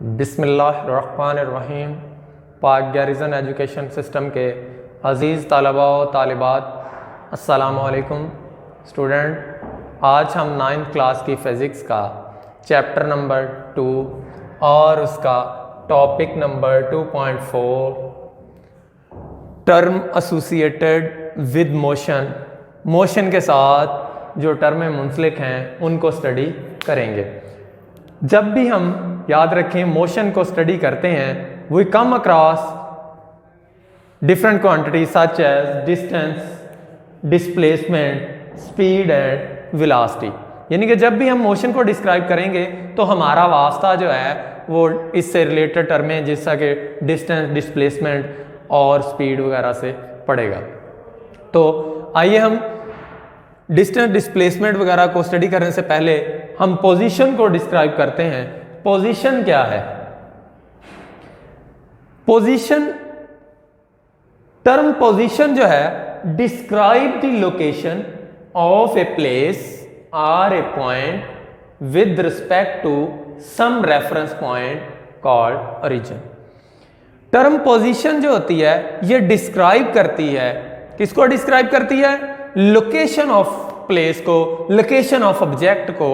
बिस्मिल्लाहिर्रहमानिर्रहीम। पाक गैरिज़न education system के अज़ीज़ तलबा व तालिबात, अस्सलामु अलैकुम स्टूडेंट। आज हम 9th क्लास की फ़िज़िक्स का चैप्टर नंबर 2 और उसका topic number 2.4 term associated with motion, motion के साथ जो टर्में मुंसलिक हैं उनको स्टडी करेंगे। जब भी हम याद रखें मोशन को स्टडी करते हैं, we come across different quantity such as distance, displacement, speed and velocity. यानी कि जब भी हम मोशन को डिस्क्राइब करेंगे तो हमारा वास्ता जो है वो इससे रिलेटेड टर्में जैसा कि डिस्टेंस, डिस्प्लेसमेंट और स्पीड वगैरह से पड़ेगा। तो आइए हम डिस्टेंस, डिस्प्लेसमेंट वगैरह को स्टडी करने से पहले हम पोजीशन को डिस्क्राइब करते हैं। पोजीशन क्या है? पोजीशन, टर्म पोजीशन जो है describe the location of a place or a point with respect to some reference point called origin. Term position जो होती है ये डिस्क्राइब करती है, किसको डिस्क्राइब करती है? लोकेशन ऑफ प्लेस को, लोकेशन ऑफ ऑब्जेक्ट को,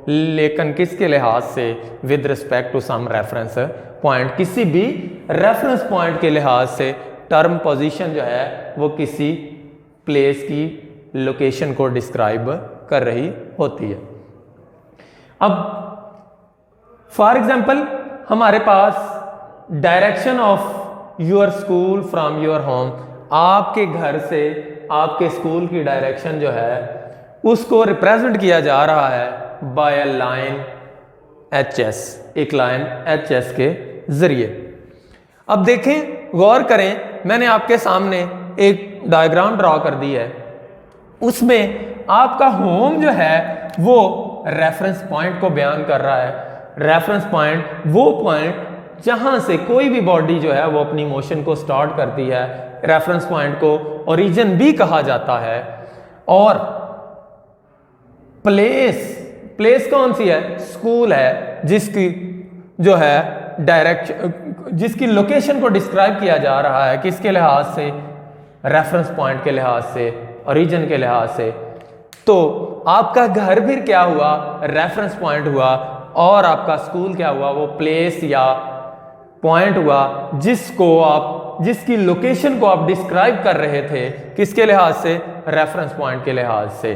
लेकिन किसके लिहाज से? With respect to some reference point, किसी भी रेफरेंस पॉइंट के लिहाज से टर्म पोजीशन जो है वो किसी प्लेस की लोकेशन को डिस्क्राइब कर रही होती है। अब फॉर एग्जांपल हमारे पास direction of your school from your home, आपके घर से आपके स्कूल की डायरेक्शन जो है उसको रिप्रेजेंट किया जा रहा है बाय अ लाइन HS, एक लाइन HS के जरिए। अब देखें, गौर करें, मैंने आपके सामने एक डायग्राम ड्रॉ कर दी है। उसमें आपका होम जो है वो रेफरेंस पॉइंट को बयान कर रहा है। रेफरेंस पॉइंट वो पॉइंट जहां से कोई भी बॉडी जो है वो अपनी मोशन को स्टार्ट करती है। रेफरेंस पॉइंट को ओरिजिन भी कहा जाता है। और प्लेस कौन सी है? स्कूल है, जिसकी जो है डायरेक्शन, जिसकी लोकेशन को डिस्क्राइब किया जा रहा है किसके लिहाज से? रेफरेंस पॉइंट के लिहाज से, ओरिजिन के लिहाज से। तो आपका घर भी क्या हुआ? रेफरेंस पॉइंट हुआ। और आपका स्कूल क्या हुआ? वो प्लेस या पॉइंट हुआ जिसकी लोकेशन को आप डिस्क्राइब कर रहे थे किसके लिहाज से? रेफरेंस पॉइंट के लिहाज से।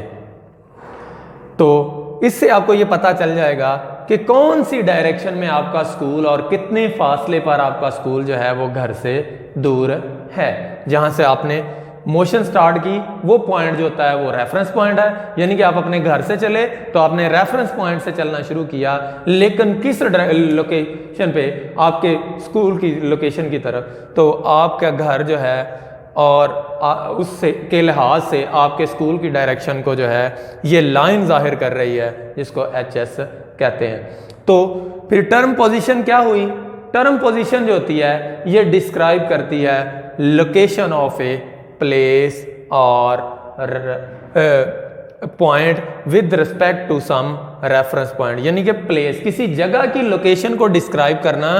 तो इससे आपको ये पता चल जाएगा कि कौन सी डायरेक्शन में आपका स्कूल और कितने फासले पर आपका स्कूल जो है वो घर से दूर है। जहां से आपने मोशन स्टार्ट की वो पॉइंट जो होता है वो रेफरेंस पॉइंट है। यानी कि आप अपने घर से चले तो आपने रेफरेंस पॉइंट से चलना शुरू किया, लेकिन किस लोकेशन पे? आपके स्कूल की लोकेशन की तरफ। तो आपका घर जो है और उससे के लिहाज से आपके स्कूल की डायरेक्शन को जो है ये लाइन जाहिर कर रही है, जिसको HS कहते हैं। तो फिर टर्म पोजीशन क्या हुई? टर्म पोजीशन जो होती है ये डिस्क्राइब करती है लोकेशन ऑफ ए प्लेस और point with respect to some reference point. यानी कि प्लेस, किसी जगह की लोकेशन को डिस्क्राइब करना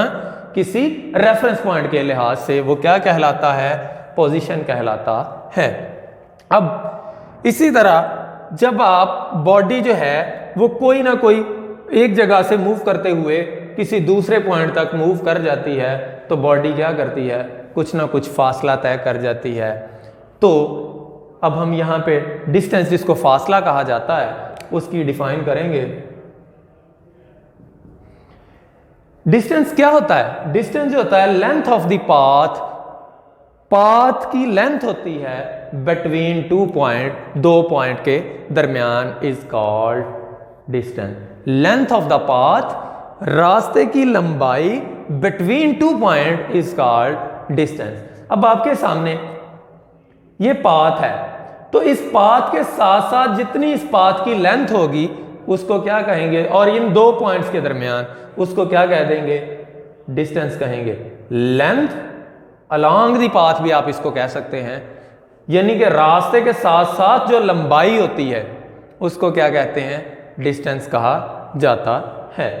किसी रेफरेंस पॉइंट के लिहाज से, वो क्या कहलाता है? पोजीशन कहलाता है। अब इसी तरह जब आप बॉडी जो है वो कोई ना कोई एक जगह से मूव करते हुए किसी दूसरे पॉइंट तक मूव कर जाती है, तो बॉडी क्या करती है? कुछ ना कुछ फासला तय कर जाती है। तो अब हम यहाँ पे डिस्टेंस, जिसको फासला कहा जाता है, उसकी डिफाइन करेंगे। डिस्टेंस क्या होता है? डिस्टेंस जो होता है length of the path, path की लेंथ होती है बिटवीन 2 पॉइंट, 2 पॉइंट के दरमियान, is called distance. Length of the path, रास्ते की लंबाई between 2 point is called distance. अब आपके सामने ये पाथ है, तो इस पाथ के साथ साथ जितनी इस पाथ की लेंथ होगी उसको क्या कहेंगे? और इन 2 पॉइंट्स के दरमियान उसको क्या कह देंगे? डिस्टेंस कहेंगे। लेंथ अलॉन्ग द पाथ भी आप इसको कह सकते हैं। यानी कि रास्ते के साथ साथ जो लंबाई होती है उसको क्या कहते हैं? डिस्टेंस कहा जाता है।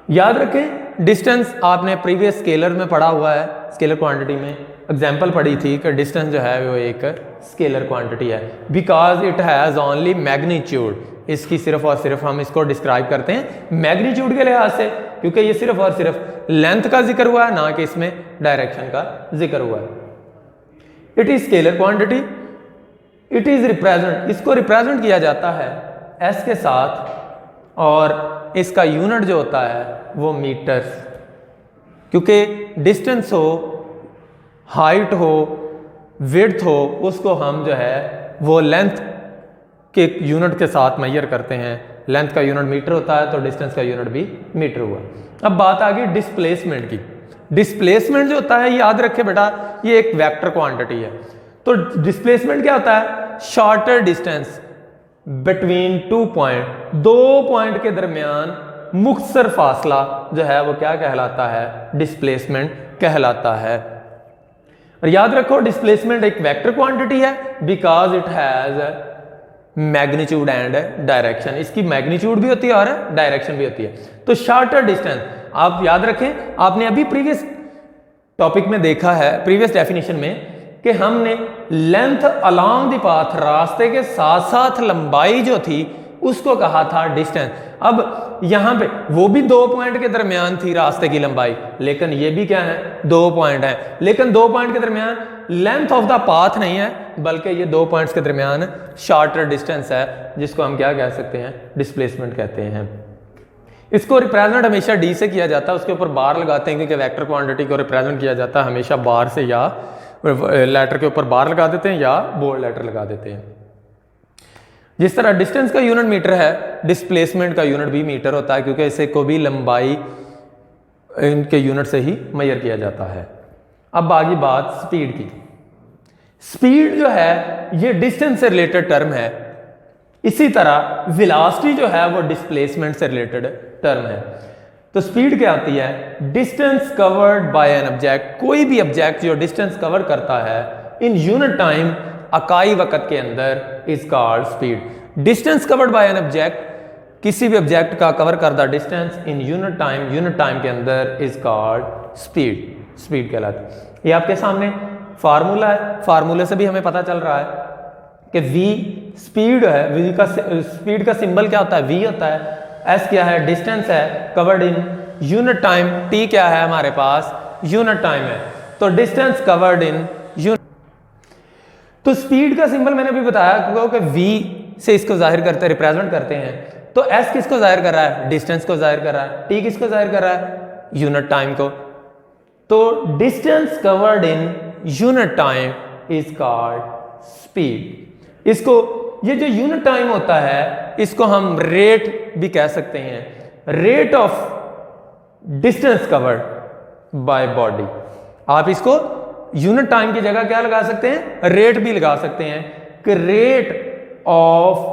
याद रखें डिस्टेंस आपने प्रीवियस स्केलर में पढ़ा हुआ है, स्केलर क्वांटिटी में एग्जांपल पढ़ी थी कि डिस्टेंस जो है वो एक स्केलर क्वांटिटी है because it has only magnitude. इसकी सिर्फ और सिर्फ हम इसको डिस्क्राइब करते हैं मैग्नीट्यूड के लिहाज से, क्योंकि ये सिर्फ और सिर्फ लेंथ का जिक्र हुआ है, ना कि इसमें डायरेक्शन का जिक्र हुआ है। It is scalar quantity, it is represent, इसको रिप्रेजेंट किया जाता है एस के साथ और इसका यूनिट जो होता है वो मीटर्स, क्योंकि डिस्टेंस हो, हाइट हो, विड्थ हो, उसको हम जो है वो लेंथ के यूनिट के साथ मेजर करते हैं। लेंथ का यूनिट मीटर होता है तो डिस्टेंस का यूनिट भी मीटर हुआ। अब बात आ गई डिस्प्लेसमेंट की। डिस्प्लेसमेंट जो होता है याद रखे बेटा ये एक वेक्टर क्वांटिटी है। तो डिस्प्लेसमेंट क्या होता है? Shorter distance between 2 point, 2 point के दरमियान मुख्तसर फासला जो है वो क्या कहलाता है? डिस्प्लेसमेंट कहलाता है। और याद रखो डिस्प्लेसमेंट एक वेक्टर क्वांटिटी है because it has magnitude and direction. इसकी मैग्नीट्यूड भी होती है और डायरेक्शन भी होती है। तो शॉर्टर डिस्टेंस आप याद रखें, आपने अभी प्रीवियस टॉपिक में देखा है, प्रीवियस डेफिनेशन में, कि हमने लेंथ अलोंग द पाथ, रास्ते के साथ साथ लंबाई जो थी उसको कहा था डिस्टेंस। अब यहां पे वो भी 2 पॉइंट के दरमियान थी रास्ते की लंबाई, लेकिन ये भी क्या है? 2 पॉइंट है, लेकिन 2 पॉइंट के दरमियान लेंथ ऑफ द पाथ नहीं है, बल्कि ये 2 पॉइंट्स के दरमियान शॉर्टर डिस्टेंस है, जिसको हम क्या कह सकते हैं? डिस्प्लेसमेंट कहते हैं। इसको रिप्रेजेंट हमेशा डी से किया जाता है, उसके ऊपर बार लगाते हैं, क्योंकि वेक्टर क्वांटिटी को रिप्रेजेंट किया जाता है हमेशा बार से, या लेटर के ऊपर बार लगा देते हैं या बोल्ड लेटर लगा देते हैं। जिस तरह डिस्टेंस का यूनिट मीटर है, डिस्प्लेसमेंट का यूनिट भी मीटर होता है, क्योंकि इसे को भी लंबाई इनके यूनिट से ही मेजर किया जाता है। अब आगे बात स्पीड की। स्पीड जो है ये डिस्टेंस से रिलेटेड टर्म है, इसी तरह वेलोसिटी जो है वो डिस्प्लेसमेंट से रिलेटेड टर्म है। तो स्पीड क्या होती है? Distance covered by an object, कोई भी ऑब्जेक्ट जो डिस्टेंस कवर करता है इन यूनिट टाइम, इकाई वक्त के अंदर, is called speed. Distance covered by an object, किसी भी ऑब्जेक्ट का कवर करता डिस्टेंस इन यूनिट टाइम के अंदर इज कॉल्ड स्पीड, स्पीड कहलाती है। ये आपके सामने फार्मूला है, फार्मूले से भी हमें पता चल रहा है कि v स्पीड है, v का स्पीड का सिंबल क्या होता है? v होता है। s क्या है? डिस्टेंस है covered in unit time. t क्या है? हमारे पास यूनिट टाइम है। तो डिस्टेंस कवर्ड इन यूनिट। तो स्पीड का सिंबल मैंने अभी बताया क्योंकि v से इसको जाहिर करते हैं, रिप्रेजेंट करते हैं। तो s किसको जाहिर कर रहा है? डिस्टेंस को जाहिर कर रहा है। t किसको जाहिर कर रहा है? यूनिट टाइम को। तो distance covered in unit time is called speed. इसको, ये जो यूनिट टाइम होता है इसको हम रेट भी कह सकते हैं, rate of distance covered by body. आप इसको यूनिट टाइम की जगह क्या लगा सकते हैं? रेट भी लगा सकते हैं कि rate of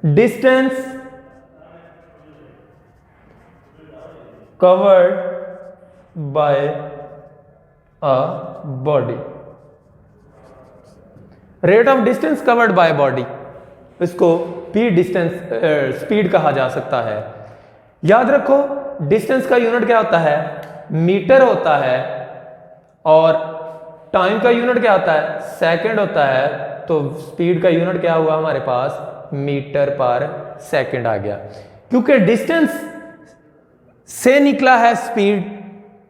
distance covered by a body, rate of distance covered by body, इसको पी डिस्टेंस स्पीड कहा जा सकता है। याद रखो डिस्टेंस का यूनिट क्या होता है? मीटर होता है, और टाइम का यूनिट क्या होता है? सेकंड होता है। तो स्पीड का यूनिट क्या हुआ हमारे पास? मीटर पर सेकंड आ गया। क्योंकि डिस्टेंस से निकला है स्पीड,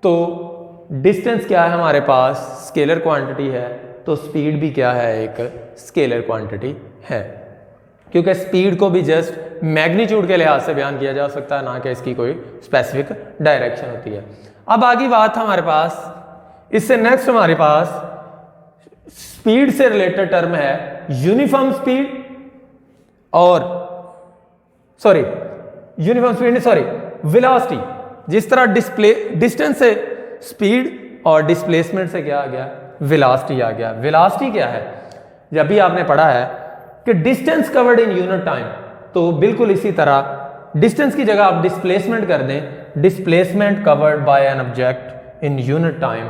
तो डिस्टेंस क्या है हमारे पास? स्केलर क्वांटिटी है। तो स्पीड भी क्या है? एक स्केलर क्वांटिटी है, क्योंकि स्पीड को भी जस्ट मैग्नीट्यूड के लिहाज से बयान किया जा सकता है, ना कि इसकी कोई स्पेसिफिक डायरेक्शन होती है। अब आगे बात हमारे पास, इससे नेक्स्ट हमारे पास स्पीड से रिलेटेड टर्म है यूनिफॉर्म स्पीड, और सॉरी यूनिफॉर्म स्पीड नहीं, सॉरी वेलोसिटी। जिस तरह डिस्टेंस से स्पीड और डिस्प्लेसमेंट से क्या आ गया? वेलोसिटी आ गया। वेलोसिटी क्या है? जब भी आपने पढ़ा है कि distance covered in unit time, तो बिल्कुल इसी तरह डिस्टेंस की जगह आप डिस्प्लेसमेंट कर दें, displacement covered by an object in unit time,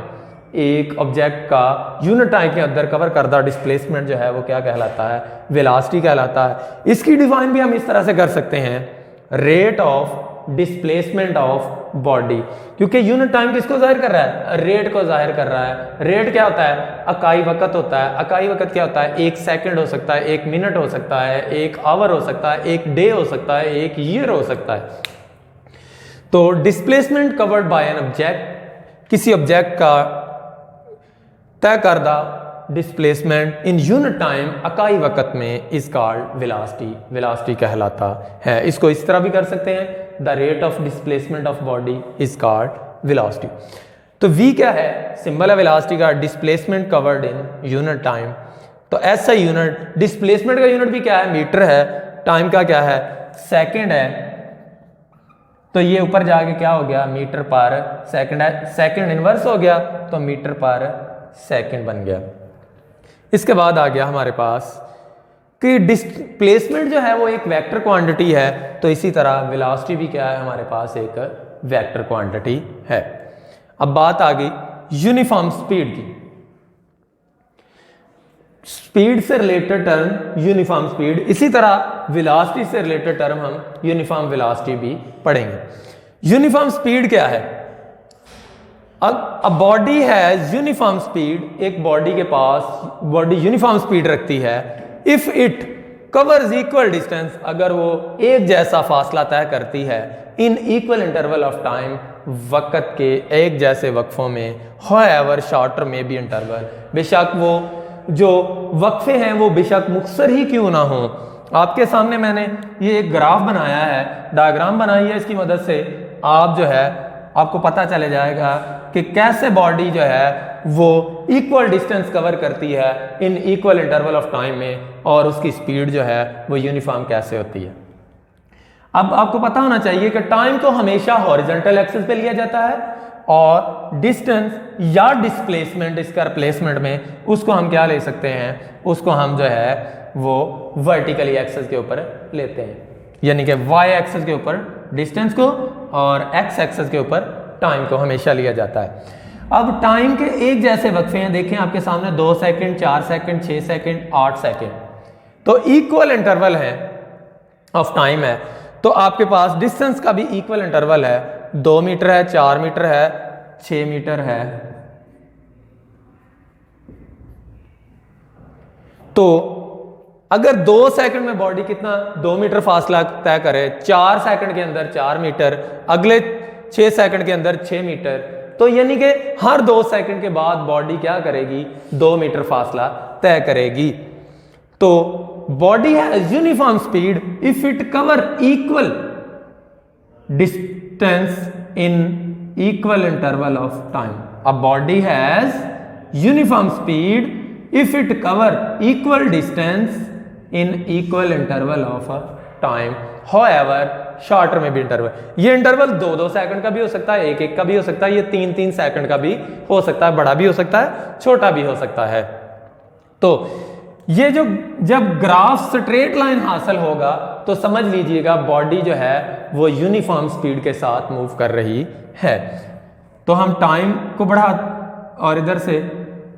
एक ऑब्जेक्ट का यूनिट टाइम के अंदर कवर करदा डिस्प्लेसमेंट जो है वो क्या कहलाता है, वेलोसिटी कहलाता है। इसकी डिफाइन भी हम इस तरह से कर सकते हैं, rate of displacement of body, क्योंकि यूनिट टाइम किसको जाहिर कर रहा है, रेट को जाहिर कर रहा है। रेट क्या होता है, इकाई वक्त होता है। इकाई वक्त क्या होता है, एक सेकंड हो सकता है, एक मिनट हो सकता है, एक आवर हो सकता है, एक डे हो सकता है, एक ईयर हो सकता है। तो displacement covered by an object, किसी ऑब्जेक्ट का तय करदा डिस्प्लेसमेंट इन यूनिट टाइम इकाई वक्त में इज कॉल्ड वेलोसिटी, वेलोसिटी कहलाता है। इसको इस तरह भी कर सकते हैं, the rate of displacement of body is called velocity. तो v क्या है, सिंबल है वेलोसिटी का, displacement covered in unit time. तो ऐसा यूनिट, डिस्प्लेसमेंट का यूनिट भी क्या है, मीटर है, टाइम का क्या है, सेकंड है। तो ये ऊपर जाके क्या हो गया, मीटर पर सेकंड है, सेकंड इनवर्स हो गया तो मीटर पर सेकंड बन गया। इसके बाद आ गया हमारे पास कि डिस्प्लेसमेंट जो है वो एक वेक्टर क्वांटिटी है, तो इसी तरह वेलोसिटी भी क्या है, हमारे पास एक वेक्टर क्वांटिटी है। अब बात आ गई यूनिफॉर्म स्पीड की। स्पीड से रिलेटेड टर्म यूनिफॉर्म स्पीड, इसी तरह वेलोसिटी से रिलेटेड टर्म हम यूनिफॉर्म वेलोसिटी भी पढ़ेंगे। यूनिफॉर्म स्पीड क्या है, अ बॉडी है यूनिफॉर्म स्पीड, एक बॉडी के पास बॉडी यूनिफॉर्म स्पीड रखती है if it covers equal distance, अगर वो एक जैसा फासला तय करती है in equal interval of time, वक्त के एक जैसे वक्फों में, हाउएवर शॉर्टर में भी इंटरवल, बेशक वो जो वक्फे हैं वो बेशक मुख्तसर ही क्यों ना हो। आपके सामने मैंने ये एक ग्राफ बनाया है, डायग्राम बनाई है, इसकी मदद से आप जो है आपको पता चले जाएगा कि कैसे बॉडी जो है वो इक्वल डिस्टेंस कवर करती है in equal interval of time में, और उसकी स्पीड जो है वो यूनिफॉर्म कैसे होती है। अब आपको पता होना चाहिए कि टाइम को हमेशा हॉरिजॉन्टल एक्सिस पे लिया जाता है, और डिस्टेंस या डिस्प्लेसमेंट, इसका रिप्लेसमेंट में उसको हम क्या ले सकते हैं, उसको हम जो है वो वर्टिकली एक्सिस के ऊपर लेते हैं, यानी कि वाई एक्सिस के ऊपर डिस्टेंस को और एक्स एक्सिस के ऊपर टाइम को हमेशा लिया जाता है। अब टाइम के एक जैसे वक्फे हैं, देखें आपके सामने 2 सेकंड, 4 सेकंड, 6 सेकंड, 8 सेकंड, तो इक्वल इंटरवल है ऑफ टाइम है। तो आपके पास डिस्टेंस का भी इक्वल इंटरवल है, 2 मीटर है, 4 मीटर है, 6 मीटर है। तो अगर 2 सेकंड में बॉडी कितना 2 मीटर फासला तय करे, 4 सेकंड के अंदर 4 मीटर, अगले 6 सेकंड के अंदर 6 मीटर, तो यानी कि हर 2 सेकंड के बाद बॉडी क्या करेगी, 2 मीटर फासला तय करेगी। तो body has uniform speed if it cover equal distance in equal interval of time. A body has uniform speed if it cover equal distance in equal interval of time, however shorter में भी interval. ये interval 2-2 second का भी हो सकता है, 1-1 का भी हो सकता है, ये 3-3 सेकंड का भी हो सकता है, बड़ा भी हो सकता है, छोटा भी हो सकता है। तो ये जो जब ग्राफ स्ट्रेट लाइन हासिल होगा तो समझ लीजिएगा बॉडी जो है वो यूनिफॉर्म स्पीड के साथ मूव कर रही है। तो हम टाइम को बढ़ा और इधर से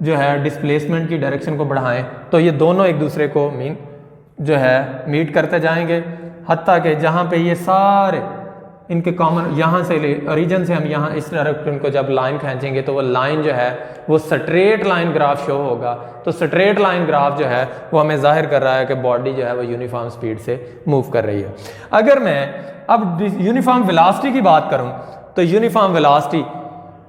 जो है डिस्प्लेसमेंट की डायरेक्शन को बढ़ाएं, तो ये दोनों एक दूसरे को जो है मीट करते जाएंगे, हत्ता के जहाँ पे ये सारे इनके कॉमन यहाँ से ओरिजिन से हम यहाँ इस डायरेक्शन को जब लाइन खींचेंगे तो वो लाइन जो है वो स्ट्रेट लाइन ग्राफ शो होगा। तो स्ट्रेट लाइन ग्राफ जो है वो हमें जाहिर कर रहा है कि बॉडी जो है वो यूनिफॉर्म स्पीड से मूव कर रही है। अगर मैं अब यूनिफॉर्म वेलोसिटी की बात करूं तो यूनिफॉर्म वेलोसिटी,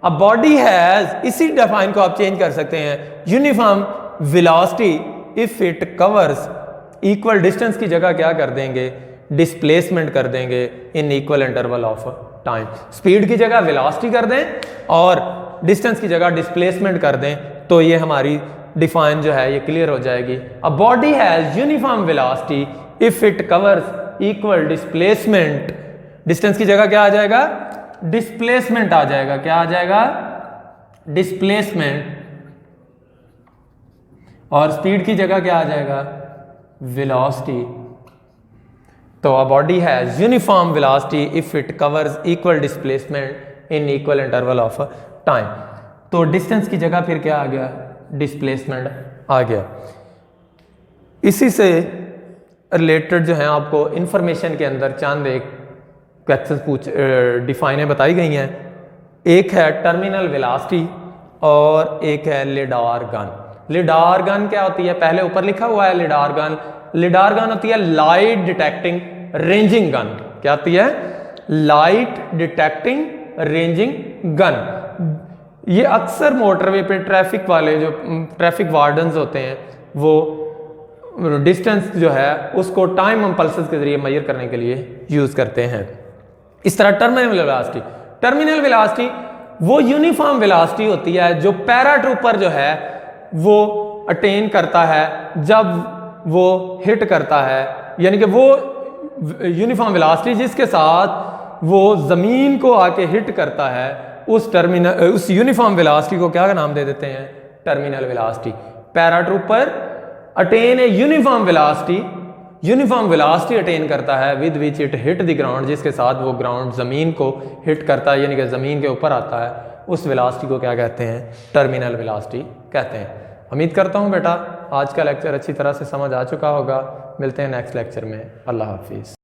अब बॉडी हैज, इसी डिफाइन को आप चेंज कर सकते हैं, uniform velocity if it covers equal distance की जगह क्या कर देंगे, डिस्प्लेसमेंट कर देंगे in equal interval of time. Speed की जगह वेलोसिटी कर दें और डिस्टेंस की जगह डिस्प्लेसमेंट कर दें, तो ये हमारी डिफाइन जो है ये क्लियर हो जाएगी। A body has uniform velocity if it covers equal displacement, distance की जगह क्या आ जाएगा, डिस्प्लेसमेंट आ जाएगा, क्या आ जाएगा, डिस्प्लेसमेंट, और स्पीड की जगह क्या आ जाएगा, वेलोसिटी। तो a body has uniform velocity if it covers equal displacement in equal interval of time. तो डिस्टेंस की जगह फिर क्या आ गया, डिस्प्लेसमेंट आ गया। इसी से रिलेटेड जो है आपको इंफॉर्मेशन के अंदर चंद एक क्वेश्चन डिफाइनें बताई गई हैं। एक है टर्मिनल वेलोसिटी और एक है लिडार गन। लिडार गन क्या होती है, पहले ऊपर लिखा हुआ है लिडार गन। लिडार गन होती है लाइट डिटेक्टिंग रेंजिंग गन। क्या होती है, लाइट डिटेक्टिंग रेंजिंग गन। ये अक्सर मोटरवे पे ट्रैफिक वाले जो ट्रैफिक वार्डन्स होते हैं वो डिस्टेंस जो है उसको टाइम इंपल्सेस के जरिए मेजर करने के लिए यूज करते हैं। इस तरह टर्मिनल वेलोसिटी वो यूनिफॉर्म वेलोसिटी होती है जो पैराट्रूपर जो है वो अटेन करता है जब वो हिट करता है, यानी कि वो यूनिफॉर्म वेलोसिटी जिसके साथ वो जमीन को आके हिट करता है उस यूनिफॉर्म वेलोसिटी को क्या नाम दे देते हैं, terminal velocity. Paratrooper attain a uniform velocity attain करता है with which it hit the ground, जिसके साथ वो ग्राउंड जमीन को हिट करता है, यानी कि जमीन के ऊपर आता है, उस वेलोसिटी को क्या कहते हैं, टर्मिनल वेलोसिटी कहते हैं। उम्मीद करता हूं बेटा आज का लेक्चर अच्छी तरह से समझ आ चुका होगा। मिलते हैं नेक्स्ट लेक्चर में। अल्लाह हाफिज।